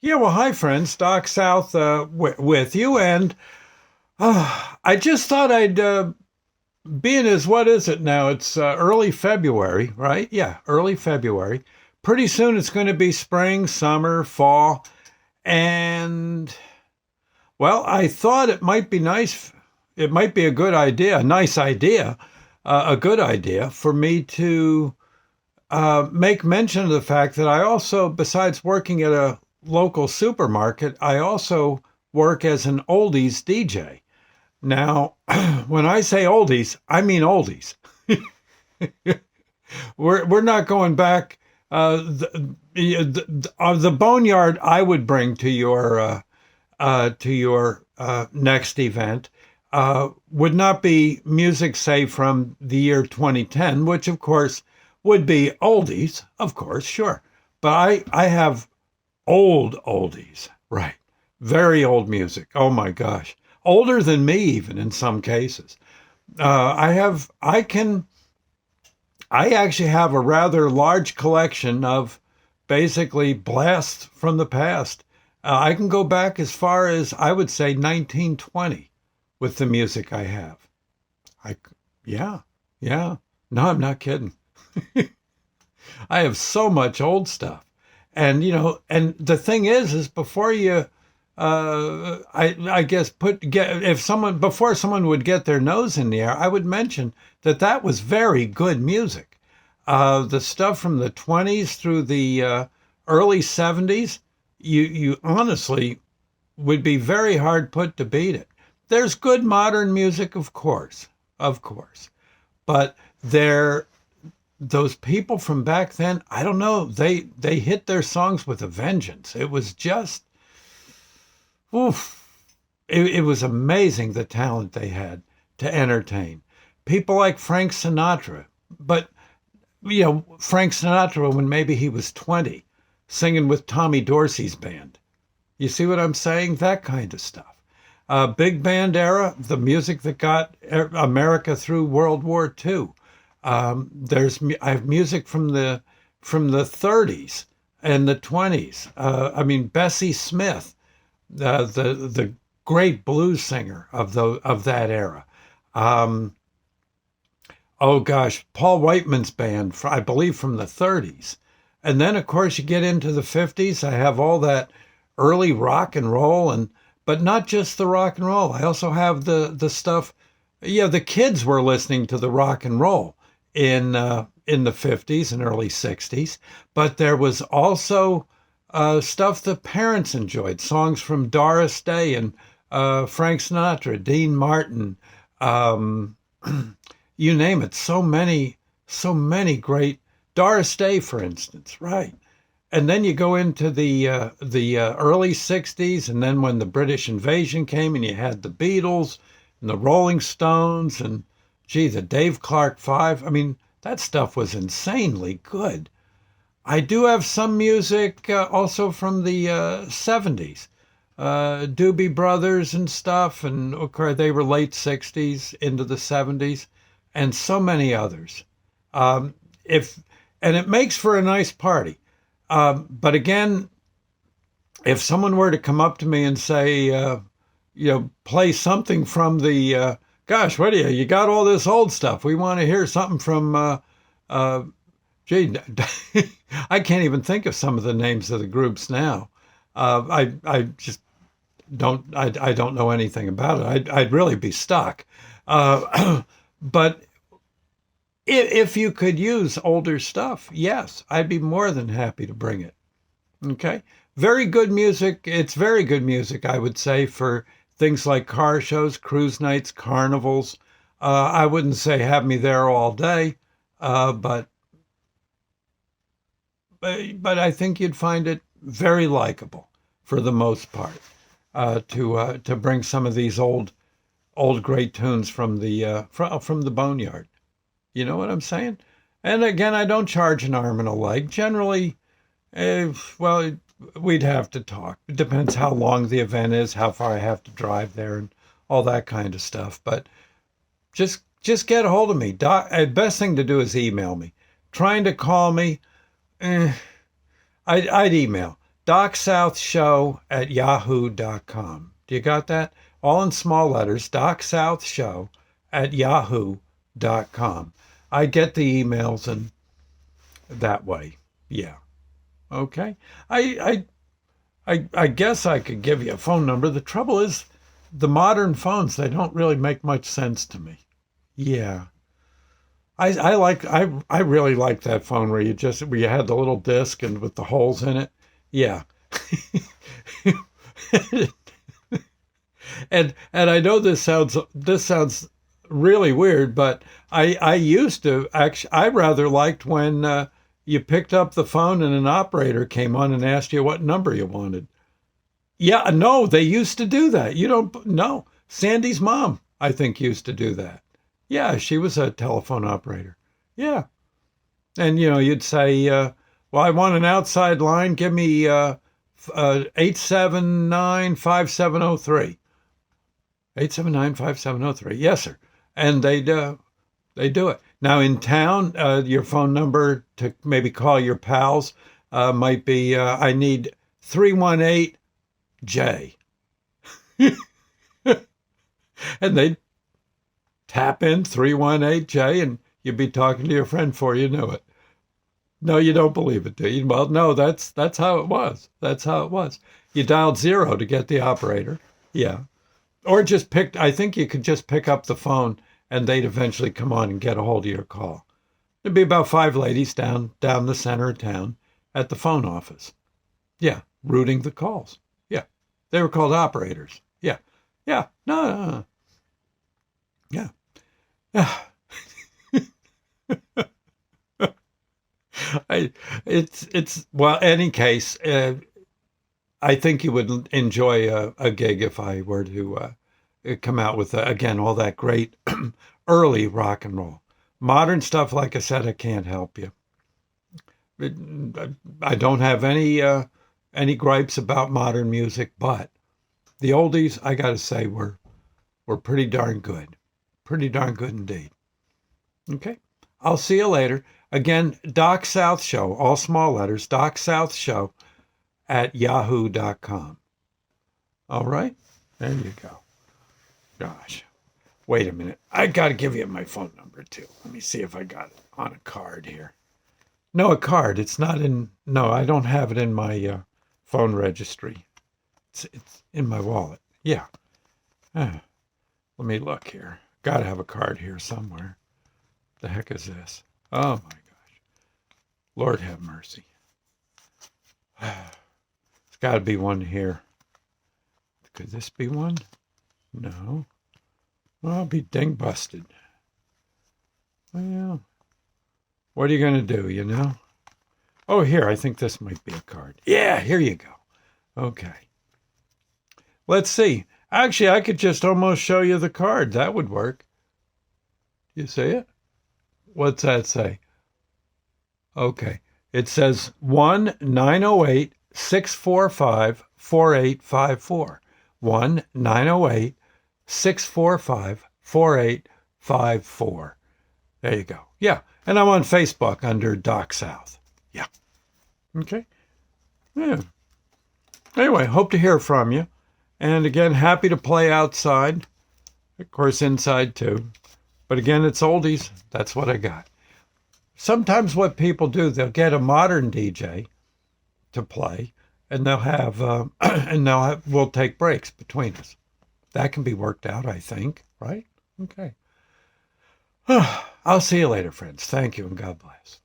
Yeah, well, hi, friends. Doc South with you. And I just thought being as what is it now? It's early February, right? Yeah, early February. Pretty soon it's going to be spring, summer, fall. And, well, I thought it might be nice. It might be a good idea, a nice idea, a good idea for me to make mention of the fact that I also, besides working at a local supermarket, I also work as an oldies DJ. Now, when I say oldies, I mean oldies. We're not going back. The boneyard I would bring to your next event would not be music, say, from the year 2010, which of course would be oldies, of course, sure. But I have old oldies, right? Very old music. Oh my gosh. Older than me, even in some cases. I actually have a rather large collection of basically blasts from the past. I can go back as far as I would say 1920 with the music I have. I, yeah, yeah. No, I'm not kidding. I have so much old stuff. And and the thing is before you I guess put get if someone before someone would get their nose in the air, I would mention that that was very good music. The stuff from the 20s through the early 70s, you honestly would be very hard put to beat it. There's good modern music, of course, but there those people from back then, I don't know, they hit their songs with a vengeance. It was just oof. It was amazing the talent they had to entertain. People like Frank Sinatra, but Frank Sinatra when maybe he was 20, singing with Tommy Dorsey's band. You see what I'm saying? That kind of stuff. Big band era, the music that got America through World War II. I have music from the 30s and the 20s. I mean Bessie Smith, the great blues singer of that era. Um, oh gosh, Paul Whiteman's band, I believe from the 30s. And then of course you get into the 50s. I have all that early rock and roll, and but not just the rock and roll. I also have the stuff. Yeah, the kids were listening to the rock and roll in the 50s and early 60s, but there was also stuff the parents enjoyed, songs from Doris Day and Frank Sinatra, Dean Martin, um, you name it. So many great Doris Day, for instance, right? And then you go into the early '60s, and then when the British invasion came, and you had the Beatles and the Rolling Stones, and gee, the Dave Clark Five. I mean, that stuff was insanely good. I do have some music also from the '70s, Doobie Brothers and stuff, and of course they were late '60s into the '70s, and so many others. If and it makes for a nice party. But again, if someone were to come up to me and say, play something from the, gosh, what do you got all this old stuff? We want to hear something from, uh, gee, I can't even think of some of the names of the groups now. I just I don't know anything about it. I'd really be stuck. But if you could use older stuff, yes, I'd be more than happy to bring it. Okay. Very good music. It's very good music, I would say, for things like car shows, cruise nights, carnivals. I wouldn't say have me there all day, uh, but, but I think you'd find it very likable for the most part to bring some of these old great tunes from the boneyard. You know what I'm saying? And again, I don't charge an arm and a leg. Generally, well, we'd have to talk. It depends how long the event is, how far I have to drive there, and all that kind of stuff. But just get a hold of me. Best thing to do is email me. Trying to call me, eh, I'd email. DocSouthShow@yahoo.com. Do you got that? All in small letters, DocSouthShow@yahoo.com. I get the emails and that way. Yeah. Okay. I guess I could give you a phone number. The trouble is the modern phones, they don't really make much sense to me. Yeah. I really like that phone where you had the little disc and with the holes in it. Yeah. And I know this sounds really weird, but I used to actually I rather liked when you picked up the phone and an operator came on and asked you what number you wanted. Yeah, no, they used to do that. You don't know. Sandy's mom, I think, used to do that. Yeah, she was a telephone operator. Yeah. And you'd say, well, I want an outside line. Give me 879-5703. 879-5703. Yes, sir. And they do it. Now in town, your phone number to maybe call your pals might be I need 318J. And they'd tap in 318J and you'd be talking to your friend before you knew it. No, you don't believe it, do you? Well, no, that's how it was. That's how it was. You dialed 0 to get the operator. Yeah. Or I think you could just pick up the phone and they'd eventually come on and get a hold of your call. There'd be about 5 ladies down the center of town at the phone office. Yeah, routing the calls. Yeah. They were called operators. Yeah. Yeah. No. Yeah. Yeah. Well, any case, I think you would enjoy a gig if I were to come out with, again, all that great early rock and roll. Modern stuff, like I said, I can't help you. I don't have any gripes about modern music, but the oldies, I got to say, were pretty darn good. Pretty darn good indeed. Okay. I'll see you later. Again, Doc South Show, all small letters, DocSouthShow@yahoo.com. All right? There you go. Gosh. Wait a minute. I got to give you my phone number, too. Let me see if I got it on a card here. No, a card. It's not in... No, I don't have it in my phone registry. It's in my wallet. Yeah. Let me look here. Got to have a card here somewhere. The heck is this? Oh, my gosh. Lord have mercy. There's got to be one here. Could this be one? No. Well, I'll be ding busted. Well, what are you going to do, Oh, here, I think this might be a card. Yeah, here you go. Okay. Let's see. Actually, I could just almost show you the card. That would work. You see it? What's that say? Okay. It says 1-908-645-4854. 1-908-645-4854. There you go. Yeah. And I'm on Facebook under Doc South. Yeah. Okay. Yeah. Anyway, hope to hear from you. And again, happy to play outside. Of course, inside too. But again, it's oldies. That's what I got. Sometimes what people do, they'll get a modern DJ to play, and we'll take breaks between us. That can be worked out, I think, right? Okay. I'll see you later, friends. Thank you, and God bless.